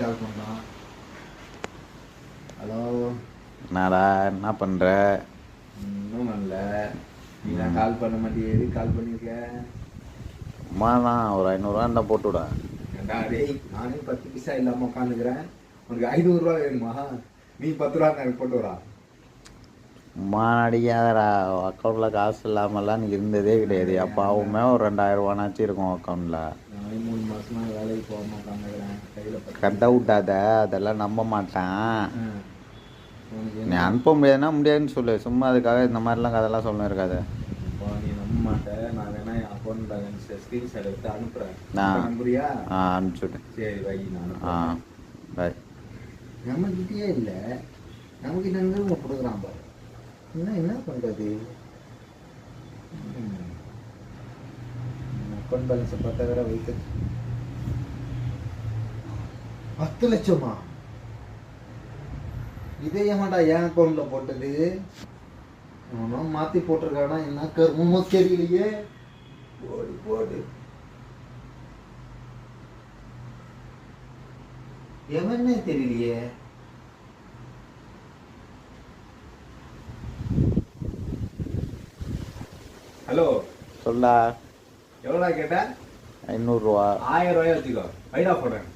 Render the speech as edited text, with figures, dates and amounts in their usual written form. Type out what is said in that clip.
கால் பண்ணான். ஹலோ, என்னடா என்ன பண்ற? இன்னும் நல்ல. நீ தான் கால் பண்ண மாட்டேன். எது கால் பண்ணிருக்க? அம்மா தான் ஒரு 500 இருந்தால் போட்டு விட. ஏண்டா டேய், நானே 10 பைசா இல்லாம உட்காந்துக்கிறேன். உனக்கு 500 வேணுமா? நீ 10 ரூபா எனக்கு போட்டு வரா. அம்மா நடிக்காதடா, அக்கௌண்ட்டில் காசு இல்லாமலாம் நீ இருந்ததே கிடையாது. அப்பாவுமே ஒரு 2000 இருக்கும் அக்கௌண்ட்டில். நானே 3 மாசமா வேலைக்கு போகாம உட்காந்துக்கிறேன். கையில கதை விட்டாத, அதெல்லாம் நம்ப மாட்டேன். உனக்கு நீ என்ன? அனுப்ப முடியாதுன்னா முடியாதுன்னு சொல்லு. சும்மா அதுக்காக இந்த மாதிரிலாம் கதெல்லாம் சொல்ல இருக்காது. நீ நம்ப மாட்டேன். நான் வேணா என் அக்கௌண்ட்ல ஸ்கிரீன்ஷாட் எடுத்து அனுப்புறேன். நம்புறியா? அனுப்பிச்சுட்டு. சரி வை. ஆ பாய். நம்மகிட்டயே இல்லை, நமக்கு என்ன கொடுக்குறான் பாரு. என்ன பண்றது? அக்கௌண்ட் பேலன்ஸை பார்த்தா வேற வைக்க 10 லட்சமா? இதே ஏமாடா என் அக்கௌண்ட்ல போட்டது? அவனும் மாத்தி போட்டிருக்கானா? என்ன கருமமோ தெரியலையே. போடு போடு. எவனே தெரியலையே. ஹலோ சொல்லா. எவ்வளோடா கேட்ட? 500 ரூபா. 1000 ரூபாய் வச்சுக்கோ. வைடா போடுறேன்.